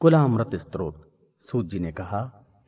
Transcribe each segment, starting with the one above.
कुलामृत स्त्रोत। सूत जी ने कहा,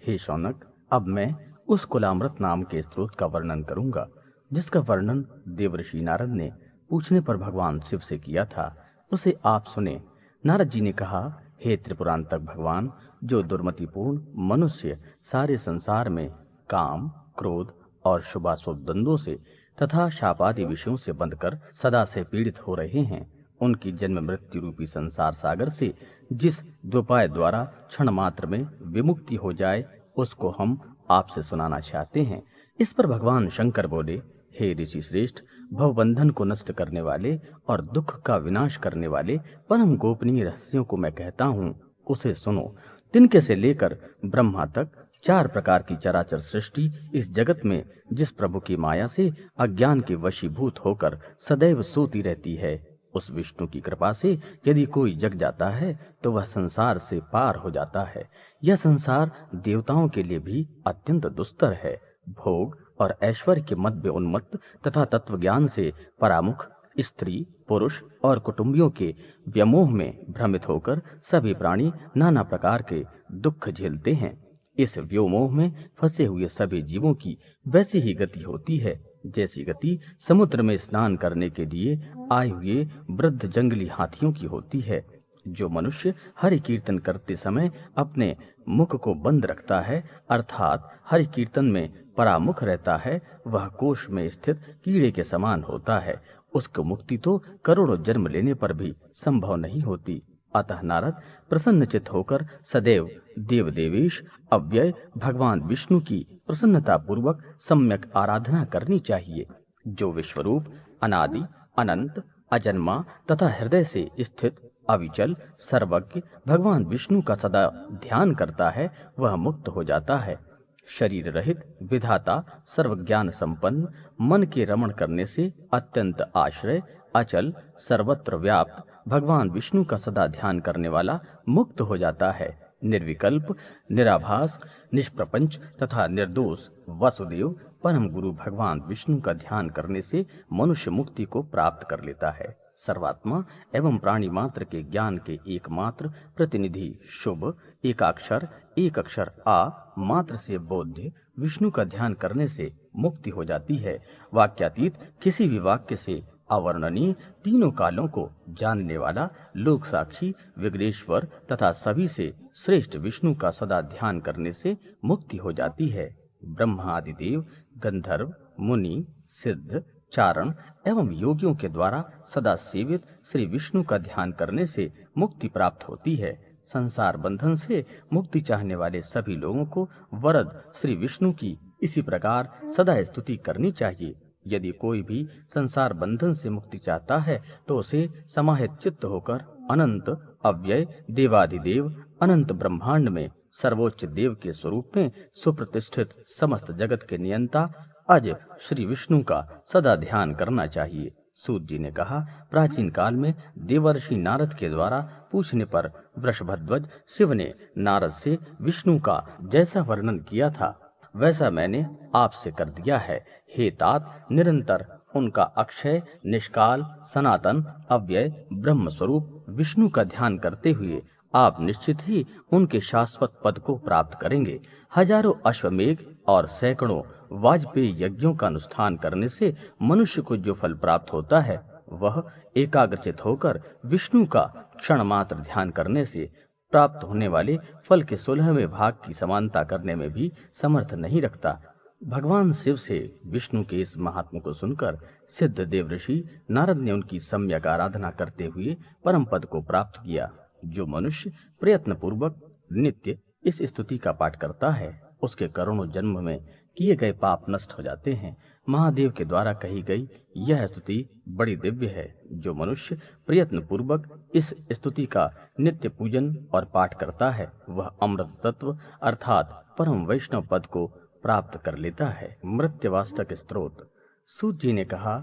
हे शौनक, अब मैं उस कुलामृत नाम के स्त्रोत का वर्णन करूंगा जिसका वर्णन देवर्षि नारद ने पूछने पर भगवान शिव से किया था। उसे आप सुने। नारद जी ने कहा, हे त्रिपुरांतक भगवान, जो दुर्मतिपूर्ण मनुष्य सारे संसार में काम, क्रोध और शुभाशुभ द्वंद्वों से तथा शापादि विषयों से बंधकर सदा से पीड़ित हो रहे हैं, उनकी जन्म मृत्यु रूपी संसार सागर से जिस द्वोपाय द्वारा क्षण मात्र में विमुक्ति हो जाए, उसको हम आपसे सुनाना चाहते हैं। इस पर भगवान शंकर बोले, हे ऋषि श्रेष्ठ, भवबंधन को नष्ट करने वाले और दुख का विनाश करने वाले परम गोपनीय रहस्यों को मैं कहता हूँ, उसे सुनो। तिनके से लेकर ब्रह्मा तक 4 प्रकार की चराचर सृष्टि इस जगत में जिस प्रभु की माया से अज्ञान के वशीभूत होकर सदैव सोती रहती है, उस विष्णु की कृपा से यदि कोई जग जाता है तो वह संसार से पार हो जाता है। यह संसार देवताओं के लिए भी अत्यंत दुस्तर है। भोग और ऐश्वर्य के मद में उन्मत्त तथा तत्वज्ञान से परामुख स्त्री, पुरुष और कुटुंबियों के व्यामोह में भ्रमित होकर सभी प्राणी नाना प्रकार के दुख झेलते हैं। इस व्योमोह में फंसे हुए सभी जीवों की वैसी ही गति होती है जैसी गति समुद्र में स्नान करने के लिए आए हुए वृद्ध जंगली हाथियों की होती है। जो मनुष्य हरि कीर्तन करते समय अपने मुख को बंद रखता है, अर्थात हरि कीर्तन में परामुख रहता है, वह कोष में स्थित कीड़े के समान होता है। उसको मुक्ति तो करोड़ों जन्म लेने पर भी संभव नहीं होती। अतः नारद, प्रसन्नचित होकर सदैव देव देवेश अव्यय भगवान विष्णु की प्रसन्नता पूर्वक सम्यक आराधना करनी चाहिए। जो विश्वरूप अनादि अनंत अजन्मा तथा हृदय से स्थित अविचल सर्वज्ञ भगवान विष्णु का सदा ध्यान करता है, वह मुक्त हो जाता है। शरीर रहित विधाता सर्वज्ञान संपन्न मन के रमण करने से अत्यंत आश्रय अचल सर्वत्र व्याप्त भगवान विष्णु का सदा ध्यान करने वाला मुक्त हो जाता है। निर्विकल्प निराभास निष्प्रपंच तथा निर्दोष वसुदेव परम गुरु भगवान विष्णु का ध्यान करने से मनुष्य मुक्ति को प्राप्त कर लेता है। सर्वात्मा एवं प्राणी मात्र के ज्ञान के एकमात्र प्रतिनिधि शुभ एक अक्षर आ मात्र से बोध्य विष्णु का ध्यान करने से मुक्ति हो जाती है। वाक्यातीत किसी भी वाक्य से अवर्णनीय तीनों कालों को जानने वाला लोक साक्षी विग्रेश्वर तथा सभी से श्रेष्ठ विष्णु का सदा ध्यान करने से मुक्ति हो जाती है। ब्रह्मा आदि देव गंधर्व मुनि सिद्ध चारण एवं योगियों के द्वारा सदा सेवित श्री विष्णु का ध्यान करने से मुक्ति प्राप्त होती है। संसार बंधन से मुक्ति चाहने वाले सभी लोगों को वरद श्री विष्णु की इसी प्रकार सदा स्तुति करनी चाहिए। यदि कोई भी संसार बंधन से मुक्ति चाहता है तो उसे समाहित चित्त होकर अनंत अव्यय देवाधिदेव अनंत ब्रह्मांड में सर्वोच्च देव के स्वरूप में सुप्रतिष्ठित समस्त जगत के नियंता अज श्री विष्णु का सदा ध्यान करना चाहिए। सूत जी ने कहा, प्राचीन काल में देवर्षि नारद के द्वारा पूछने पर वृषभध्वज शिव ने नारद से विष्णु का जैसा वर्णन किया था वैसा मैंने आपसे कर दिया है। हे तात, निरंतर उनका अक्षय निष्काल सनातन अव्यय ब्रह्म स्वरूप विष्णु का ध्यान करते हुए आप निश्चित ही उनके शाश्वत पद को प्राप्त करेंगे। हजारों अश्वमेघ और सैकड़ों वाजपेयी यज्ञों का अनुष्ठान करने से मनुष्य को जो फल प्राप्त होता है, वह एकाग्रचित होकर विष्णु का क्षण मात्र ध्यान करने से प्राप्त होने वाले फल के 16वें भाग की समानता करने में भी समर्थ नहीं रखता। भगवान शिव से विष्णु के इस महात्म को सुनकर सिद्ध देवऋषि नारद ने उनकी सम्यक आराधना करते हुए परम पद को प्राप्त किया। जो मनुष्य प्रयत्न पूर्वक नित्य इस स्तुति का पाठ करता है, उसके करोड़ों जन्म में किए गए पाप नष्ट हो जाते हैं। महादेव के द्वारा कही गई यह स्तुति बड़ी दिव्य है। जो मनुष्य प्रयत्न पूर्वक इस स्तुति का नित्य पूजन और पाठ करता है, वह अमृत तत्व अर्थात परम वैष्णव पद को प्राप्त कर लेता है। मृत्यवाष्टक स्तोत्र। सूत जी ने कहा,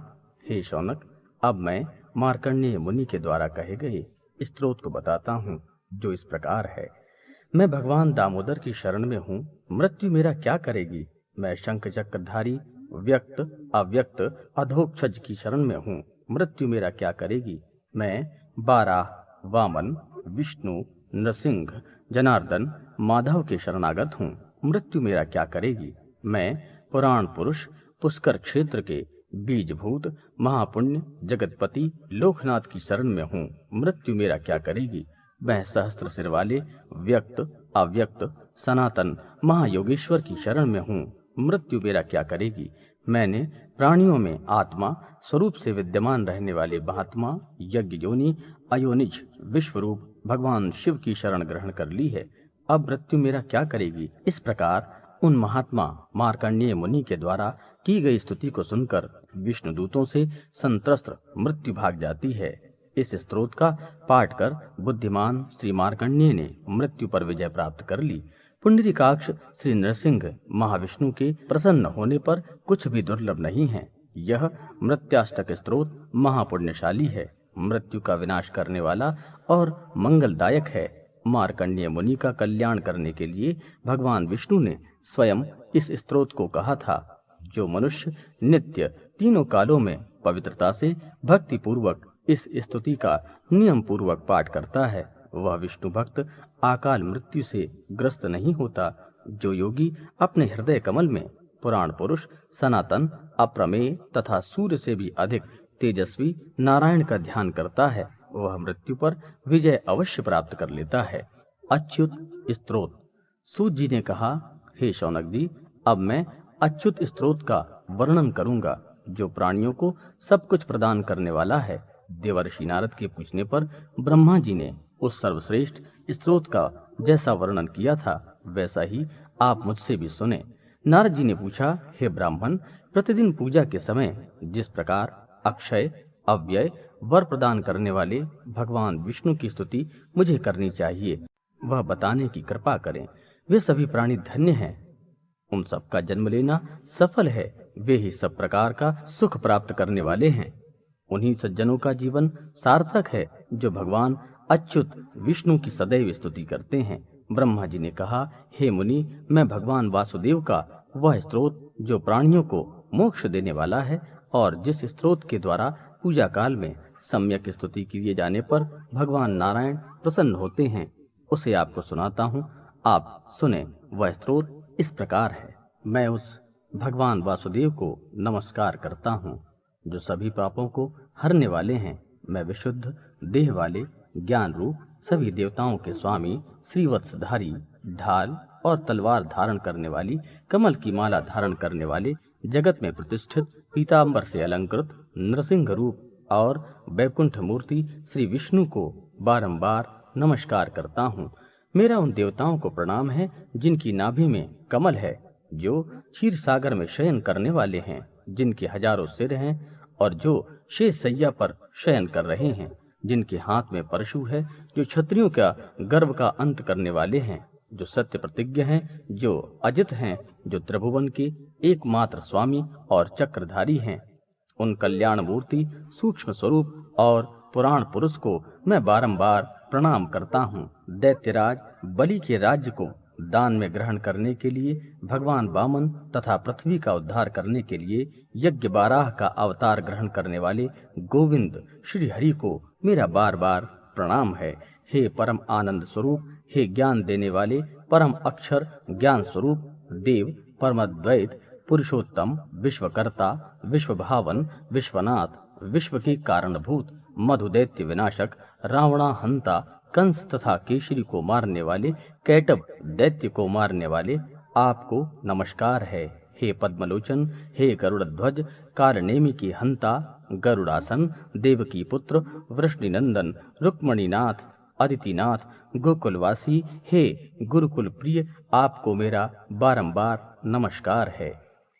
हे शौनक, अब मैं मार्कंडेय मुनि के द्वारा कहे गए स्तोत्र को बताता हूँ, जो इस प्रकार है। मैं भगवान दामोदर की शरण में हूँ, मृत्यु मेरा क्या करेगी। मैं शंख चक्रधारी व्यक्त अव्यक्त अधोक्षज की शरण में हूँ, मृत्यु मेरा क्या करेगी। मैं बाराह वामन विष्णु नृसिंह जनार्दन, माधव के शरणागत हूँ, मृत्यु मेरा क्या करेगी। मैं पुराण पुरुष, पुष्कर क्षेत्र के बीजभूत महापुण्य जगतपति लोकनाथ की शरण में हूँ, मृत्यु मेरा क्या करेगी। मैं सहस्त्र सिर वाले व्यक्त अव्यक्त सनातन महायोगेश्वर की शरण में हूँ, मृत्यु मेरा क्या करेगी। मैंने प्राणियों में आत्मा स्वरूप से विद्यमान रहने वाले महात्मा यज्ञ योनि अयोनिज विश्वरूप भगवान शिव की शरण ग्रहण कर ली है, अब मृत्यु मेरा क्या करेगी। इस प्रकार उन महात्मा मार्कंडेय मुनि के द्वारा की गई स्तुति को सुनकर विष्णुदूतों से संत्रस्त मृत्यु भाग जाती है। इस स्तोत्र का पाठ कर बुद्धिमान श्री मार्कंडेय ने मृत्यु पर विजय प्राप्त कर ली। पुंडरीकाक्ष श्री नरसिंह महाविष्णु के प्रसन्न होने पर कुछ भी दुर्लभ नहीं है। यह मृत्याष्टक स्तोत्र महापुण्यशाली है, मृत्यु का विनाश करने वाला और मंगलदायक है। मार्कंडेय मुनि का कल्याण करने के लिए भगवान विष्णु ने स्वयं इस स्तोत्र को कहा था। जो मनुष्य नित्य तीनों कालों में पवित्रता से भक्ति पूर्वक इस स्तुति का नियम पूर्वक पाठ करता है, वह विष्णु भक्त अकाल मृत्यु से ग्रस्त नहीं होता। जो योगी अपने हृदय कमल में पुराण पुरुष सनातन अप्रमेय तथा सूर्य से भी अधिक तेजस्वी नारायण का ध्यान करता है, वह मृत्यु पर विजय अवश्य प्राप्त कर लेता है। अच्युत स्तोत्र। सूत जी ने कहा, हे शौनक जी, अब मैं अच्युत स्तोत्र का वर्णन करूंगा, जो प्राणियों को सब कुछ प्रदान करने वाला है। देवर्षि नारद के पूछने पर ब्रह्मा जी ने उस सर्वश्रेष्ठ स्तोत्र का जैसा वर्णन किया था, वैसा ही आप मुझसे भी सुने। नारद जी ने पूछा, हे ब्राह्मण, प्रतिदिन पूजा के समय जिस प्रकार अक्षय अव्यय वर प्रदान करने वाले भगवान विष्णु की स्तुति मुझे करनी चाहिए, वह बताने की कृपा करें। वे सभी प्राणी धन्य हैं, उन सबका जन्म लेना सफल है, वे ही सब प्रकार का सुख प्राप्त करने वाले हैं। उन्हीं सज्जनों का जीवन सार्थक है जो भगवान अच्युत विष्णु की सदैव स्तुति करते हैं। ब्रह्मा जी ने कहा, हे मुनि, मैं भगवान वासुदेव का वह स्तोत्र जो प्राणियों को मोक्ष देने वाला है और जिस स्तोत्र के द्वारा पूजा काल में सम्यक स्तुति किए जाने पर भगवान नारायण प्रसन्न होते हैं, उसे आपको सुनाता हूँ, आप सुने। वह स्तोत्र इस प्रकार है। मैं उस भगवान वासुदेव को नमस्कार करता हूँ जो सभी पापों को हरने वाले हैं। मैं विशुद्ध देह वाले ज्ञान रूप सभी देवताओं के स्वामी, श्रीवत्सधारी, ढाल और तलवार धारण करने वाली, कमल की माला धारण करने वाले, जगत में प्रतिष्ठित पीतांबर से अलंकृत नरसिंह रूप और वैकुंठ मूर्ति श्री विष्णु को बारंबार नमस्कार करता हूँ। मेरा उन देवताओं को प्रणाम है जिनकी नाभि में कमल है, जो क्षीर सागर में शयन करने वाले हैं, जिनके हजारों सिर हैं और जो शेष सैया पर शयन कर रहे हैं, जिनके हाथ में परशु है, जो क्षत्रियों का गर्व का अंत करने वाले हैं, जो सत्य प्रतिज्ञ हैं, जो अजित हैं, जो त्रिभुवन के एकमात्र स्वामी और चक्रधारी हैं। उन कल्याण मूर्ति सूक्ष्म स्वरूप और पुराण पुरुष को मैं बारंबार प्रणाम करता हूँ। दैत्यराज बलि के राज्य को दान में ग्रहण करने के लिए भगवान वामन तथा पृथ्वी का उद्धार करने के लिए यज्ञ बाराह का अवतार ग्रहण करने वाले गोविंद श्री हरि को मेरा बार बार प्रणाम है। हे परम आनंद स्वरूप, हे ज्ञान देने वाले परम अक्षर ज्ञान स्वरूप, देव परमद्वैत पुरुषोत्तम, विश्वकर्ता, विश्वभावन, विश्वनाथ, विश्व के कारणभूत, मधुदैत्य विनाशक, रावणा हंता, कंस तथा केशरी को मारने वाले, कैटब दैत्य को मारने वाले, आपको नमस्कार है। हे पद्मलोचन, हे गरुड़ध्वज, कालनेमि की हंता, गरुड़ासन, देवकी पुत्र, वृष्णिनंदन, रुक्मणीनाथ, अदितिनाथ, गोकुलवासी, हे गुरुकुल प्रिय, आपको मेरा बारंबार नमस्कार है।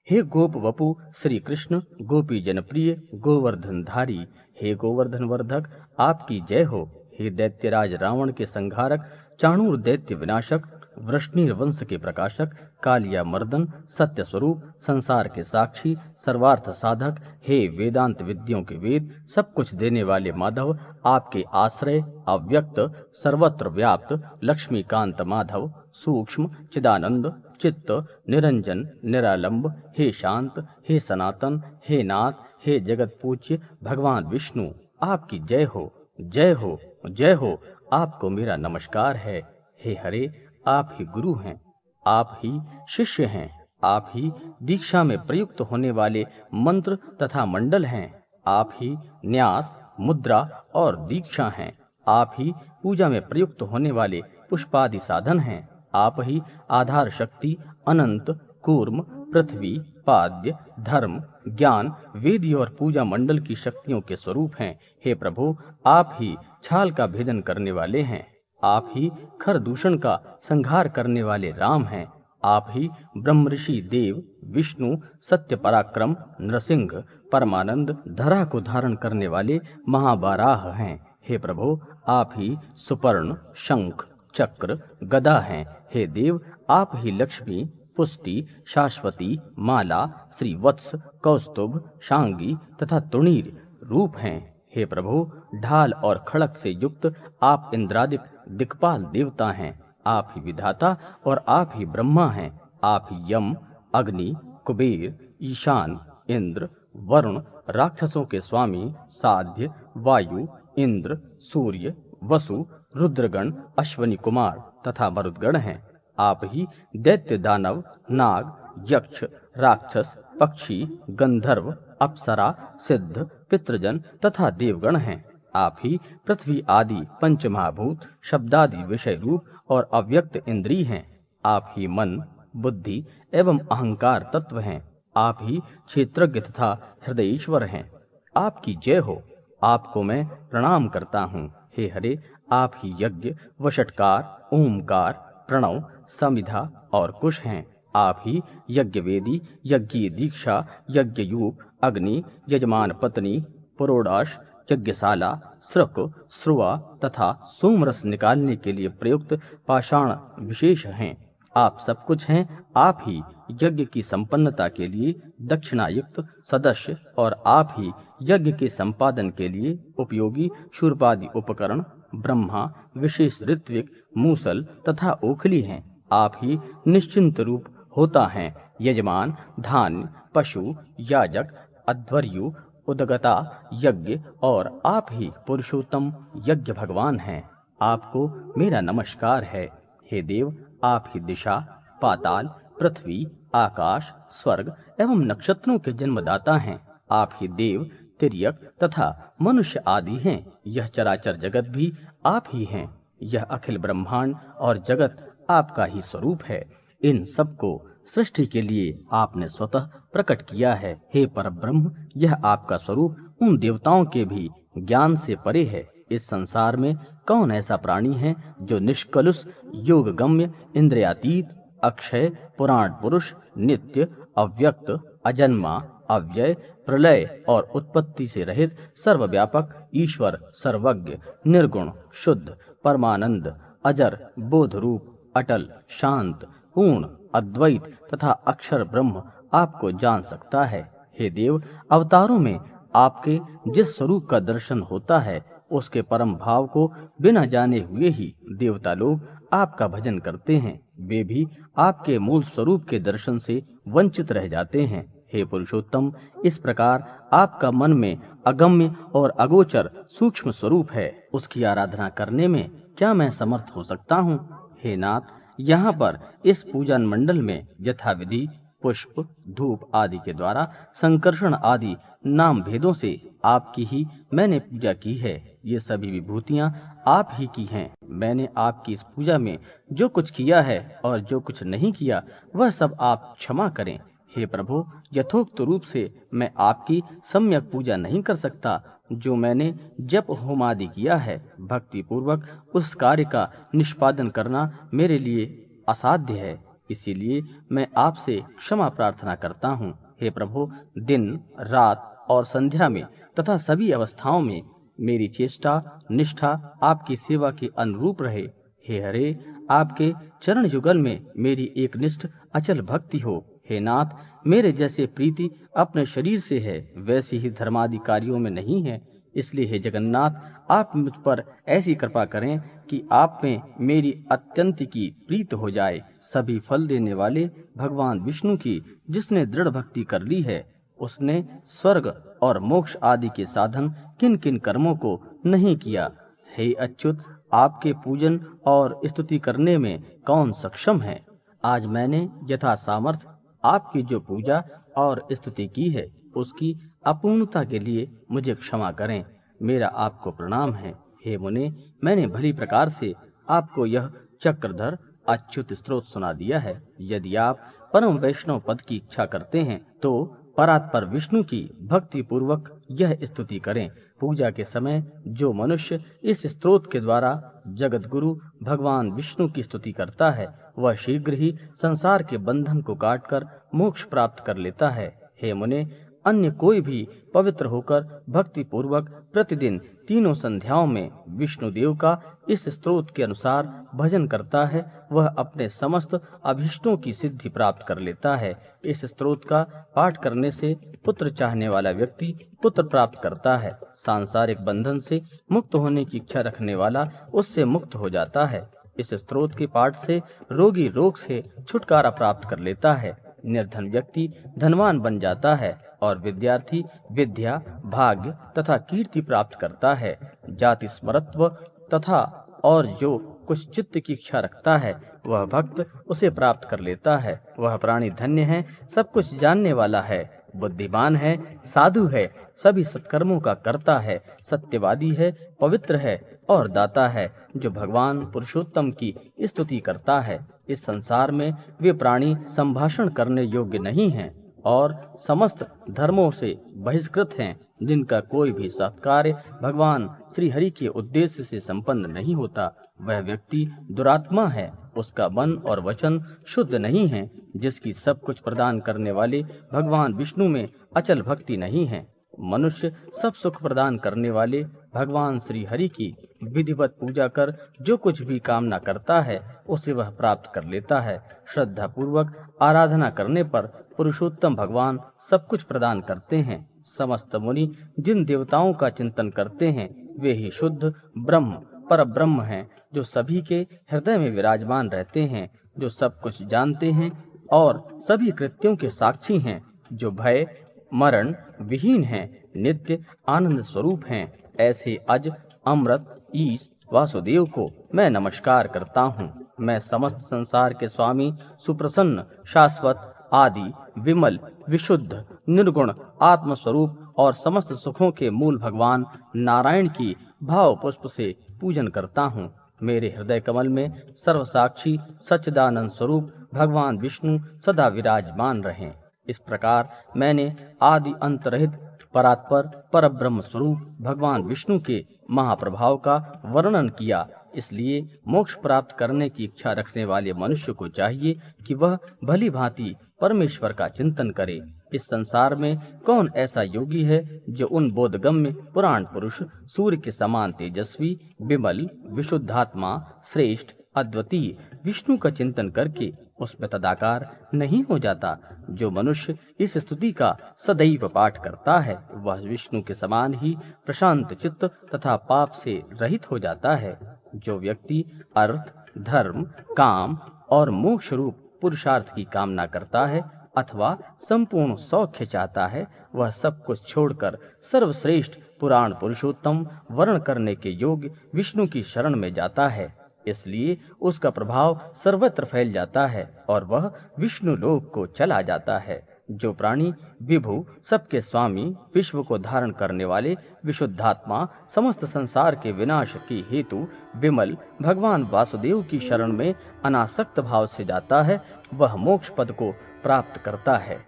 हे गोप वपु श्री कृष्ण, गोपी जनप्रिय, गोवर्धनधारी, हे गोवर्धन वर्धक, आपकी जय हो। हे दैत्यराज रावण के संहारक, चाणूर दैत्य विनाशक, वृष्णिर वंश के प्रकाशक, कालिया मर्दन, सत्य स्वरूप, संसार के साक्षी, सर्वार्थ साधक, हे वेदांत विद्यों के वेद, सब कुछ देने वाले माधव, आपके आश्रय अव्यक्त सर्वत्र व्याप्त लक्ष्मीकांत माधव, सूक्ष्म चिदानंद चित्त निरंजन निरालंब, हे शांत, हे सनातन, हे नाथ, हे जगत पूज्य भगवान विष्णु, आपकी जय हो, जय हो, जय हो। आपको मेरा नमस्कार है। हे हरे, आप ही गुरु हैं, आप ही शिष्य हैं, आप ही दीक्षा में प्रयुक्त होने वाले मंत्र तथा मंडल हैं, आप ही न्यास, मुद्रा और दीक्षा हैं, आप ही पूजा में प्रयुक्त होने वाले पुष्पादि साधन हैं, आप ही आधार शक्ति, अनंत, कूर्म, पृथ्वी, पाद्य, धर्म, ज्ञान, वेदी और पूजा मंडल की शक्तियों के स्वरूप हैं। हे प्रभु, आप ही छाल का भेदन करने वाले हैं, आप ही खर दूषण का संहार करने वाले राम हैं, आप ही ब्रह्म ऋषि देव, विष्णु, सत्य पराक्रम, नृसिंह, परमानंद, धरा को धारण करने वाले महाबाराह हैं। हे प्रभु, आप ही सुपर्ण, शंख, चक्र, गदा हैं। हे देव, आप ही लक्ष्मी, पुष्टि, शाश्वती, माला, श्रीवत्स, कौस्तुभ, शांगी तथा तुणीर रूप हैं। हे प्रभु, ढाल और खड़क से युक्त आप इंद्रादिक दिक्पाल देवता हैं, आप ही विधाता और आप ही ब्रह्मा हैं, आप ही यम, अग्नि, कुबेर, ईशान, इंद्र, वरुण, राक्षसों के स्वामी, साध्य, वायु, इंद्र, सूर्य, वसु, रुद्रगण, अश्वनी कुमार तथा मरुदगण हैं, आप ही दैत्य, दानव, नाग, यक्ष, राक्षस, पक्षी, गंधर्व, अप्सरा, सिद्ध, पितृजन तथा देवगण हैं, आप ही पृथ्वी आदि पंचमहाभूत, शब्दादि विषय रूप और अव्यक्त इंद्रिय हैं, आप ही मन, बुद्धि एवं अहंकार तत्व हैं, आप ही क्षेत्रज्ञ तथा हृदयेश्वर हैं। आपकी जय हो, आपको मैं प्रणाम करता हूँ। हे हरे, आप ही यज्ञ, वषटकार, ओमकार, प्रणव, समिधा और कुश हैं, आप ही यज्ञ वेदी, यज्ञीय दीक्षा, यज्ञ यूप, अग्नि, यजमान पत्नी, पुरोडाश, यज्ञशाला, श्रुक, श्रुआ तथा सोमरस निकालने के लिए प्रयुक्त पाषाण विशेष हैं, आप सब कुछ हैं। आप ही यज्ञ की संपन्नता के लिए दक्षिणायुक्त सदस्य और आप ही यज्ञ के संपादन के लिए उपयोगी शूर्पादि उपकरण, ब्रह्मा, विशेष ऋत्विक, मूसल तथा ओखली हैं, आप ही निश्चिंत रूप होता है, यजमान, धान्य, पशु, याजक, अध्वर्यु, उदगता, यज्ञ और आप ही पुरुषोत्तम यज्ञ भगवान हैं। आपको मेरा नमस्कार है। हे देव, आप ही दिशा, पाताल, पृथ्वी, आकाश, स्वर्ग एवं नक्षत्रों के जन्मदाता हैं, आप ही देव, तिर्यक तथा मनुष्य आदि हैं। यह चराचर जगत भी आप ही हैं, यह अखिल ब्रह्मांड और जगत आपका ही स्वरूप है। इन सबको सृष्टि के लिए आपने स्वतः प्रकट किया है। हे परब्रह्म, यह आपका स्वरूप उन देवताओं के भी ज्ञान से परे है। इस संसार में कौन ऐसा प्राणी है जो निष्कलुष, योग गम्य, इंद्रियातीत, अक्षय, पुराण पुरुष, नित्य, अव्यक्त, अजन्मा, अव्यय, प्रलय और उत्पत्ति से रहित, सर्वव्यापक, ईश्वर, सर्वज्ञ, निर्गुण, शुद्ध, परमानंद, अजर, बोध रूप, अटल, शांत, पूर्ण, अद्वैत तथा अक्षर ब्रह्म आपको जान सकता है। हे देव, अवतारों में आपके जिस स्वरूप का दर्शन होता है, उसके परम भाव को बिना जाने हुए ही देवता लोग आपका भजन करते हैं, वे भी आपके मूल स्वरूप के दर्शन से वंचित रह जाते हैं। हे पुरुषोत्तम, इस प्रकार आपका मन में अगम्य और अगोचर सूक्ष्म स्वरूप है, उसकी आराधना करने में क्या मैं समर्थ हो सकता हूँ? हे नाथ, यहाँ पर इस पूजन मंडल में यथाविधि पुष्प, धूप आदि के द्वारा संकर्षण आदि नाम भेदों से आपकी ही मैंने पूजा की है। ये सभी विभूतियाँ आप ही की हैं। मैंने आपकी इस पूजा में जो कुछ किया है और जो कुछ नहीं किया, वह सब आप क्षमा करें। हे प्रभु, यथोक्त रूप से मैं आपकी सम्यक पूजा नहीं कर सकता। जो मैंने जप होम आदि किया है, भक्ति पूर्वक उस कार्य का निष्पादन करना मेरे लिए असाध्य है, इसीलिए मैं आपसे क्षमा प्रार्थना करता हूँ। हे प्रभु, दिन, रात और संध्या में तथा सभी अवस्थाओं में मेरी चेष्टा, निष्ठा आपकी सेवा के अनुरूप रहे। हे हरे, आपके चरण युगल में मेरी एकनिष्ठ अचल भक्ति हो। हे नाथ, मेरे जैसे प्रीति अपने शरीर से है, वैसी ही धर्मादि कार्यों में नहीं है। इसलिए हे जगन्नाथ, आप मुझ पर ऐसी कृपा करें कि आप में मेरी अत्यंत की प्रीत हो जाए। सभी फल देने वाले भगवान विष्णु की जिसने दृढ़ भक्ति कर ली है, उसने स्वर्ग और मोक्ष आदि के साधन किन किन कर्मों को नहीं किया। हे अच्युत, आपके पूजन और स्तुति करने में कौन सक्षम है। आज मैंने यथा सामर्थ्य आपकी जो पूजा और स्तुति की है, उसकी अपूर्णता के लिए मुझे क्षमा करें। मेरा आपको प्रणाम है। हे मुने, मैंने भली प्रकार से आपको यह चक्रधर अच्युत स्तोत्र सुना दिया है। यदि आप परम वैष्णव पद की इच्छा करते हैं तो परात्पर विष्णु की भक्ति पूर्वक यह स्तुति करें। पूजा के समय जो मनुष्य इस स्तोत्र के द्वारा जगत गुरु भगवान विष्णु की स्तुति करता है, वह शीघ्र ही संसार के बंधन को काटकर मोक्ष प्राप्त कर लेता है। हे मुने, अन्य कोई भी पवित्र होकर भक्ति पूर्वक प्रतिदिन तीनों संध्याओं में विष्णु देव का इस स्तोत्र के अनुसार भजन करता है, वह अपने समस्त अभीष्टों की सिद्धि प्राप्त कर लेता है। इस स्तोत्र का पाठ करने से पुत्र चाहने वाला व्यक्ति पुत्र प्राप्त करता है। सांसारिक बंधन से मुक्त होने की इच्छा रखने वाला उससे मुक्त हो जाता है। इस स्तोत्र के पाठ से रोगी रोग से छुटकारा प्राप्त कर लेता है। निर्धन व्यक्ति धनवान बन जाता है और विद्यार्थी विद्या, भाग्य तथा कीर्ति प्राप्त करता है। जाति स्मरत्व तथा और जो कुछ चित्त की इच्छा रखता है, वह भक्त उसे प्राप्त कर लेता है। वह प्राणी धन्य है, सब कुछ जानने वाला है, बुद्धिमान है, साधु है, सभी सत्कर्मों का करता है, सत्यवादी है, पवित्र है और दाता है, जो भगवान पुरुषोत्तम की स्तुति करता है। इस संसार में वे प्राणी संभाषण करने योग्य नहीं हैं और समस्त धर्मों से बहिष्कृत हैं, जिनका कोई भी सत्कार्य भगवान श्री हरि के उद्देश्य से संपन्न नहीं होता। वह व्यक्ति दुरात्मा है, उसका मन और वचन शुद्ध नहीं है, जिसकी सब कुछ प्रदान करने वाले भगवान विष्णु में अचल भक्ति नहीं है। मनुष्य सब सुख प्रदान करने वाले भगवान श्री हरि की विधिवत पूजा कर जो कुछ भी कामना करता है, उसे वह प्राप्त कर लेता है। श्रद्धा पूर्वक आराधना करने पर पुरुषोत्तम भगवान सब कुछ प्रदान करते हैं। समस्त मुनि जिन देवताओं का चिंतन करते हैं, वे ही शुद्ध ब्रह्म पर ब्रह्म हैं, जो सभी के हृदय में विराजमान रहते हैं, जो सब कुछ जानते हैं और सभी कृत्यों के साक्षी हैं, जो भय मरण विहीन हैं, नित्य आनंद स्वरूप हैं। ऐसे अज अमृत ईश वासुदेव को मैं नमस्कार करता हूँ। मैं समस्त संसार के स्वामी, सुप्रसन्न, शाश्वत, आदि, विमल, विशुद्ध, निर्गुण आत्म स्वरूप और समस्त सुखों के मूल भगवान नारायण की भाव पुष्प से पूजन करता हूँ। मेरे हृदय कमल में सर्वसाक्षी सच्चिदानंद स्वरूप भगवान विष्णु सदा विराजमान रहें। इस प्रकार मैंने आदि अंत रहित परात्पर पर ब्रह्म स्वरूप भगवान विष्णु के महाप्रभाव का वर्णन किया। इसलिए मोक्ष प्राप्त करने की इच्छा रखने वाले मनुष्य को चाहिए कि वह भली भांति परमेश्वर का चिंतन करे। इस संसार में कौन ऐसा योगी है जो उन बोधगम्य पुराण पुरुष सूर्य के समान तेजस्वी, विमल, विशुद्धात्मा, श्रेष्ठ, अद्वितीय विष्णु का चिंतन करके उसमें तदाकार नहीं हो जाता। जो मनुष्य इस स्तुति का सदैव पाठ करता है, वह विष्णु के समान ही प्रशांत चित्त तथा पाप से रहित हो जाता है। जो व्यक्ति अर्थ, धर्म, काम और मोक्ष रूप पुरुषार्थ की कामना करता है अथवा संपूर्ण सौख्य चाहता है, वह सब कुछ छोड़कर सर्वश्रेष्ठ पुराण पुरुषोत्तम वर्ण करने के योग्य विष्णु की शरण में जाता है। इसलिए उसका प्रभाव सर्वत्र फैल जाता है और वह विष्णु लोक को चला जाता है। जो प्राणी विभु, सबके स्वामी, विश्व को धारण करने वाले विशुद्धात्मा, समस्त संसार के विनाश की हेतु विमल भगवान वासुदेव की शरण में अनासक्त भाव से जाता है, वह मोक्ष पद को प्राप्त करता है।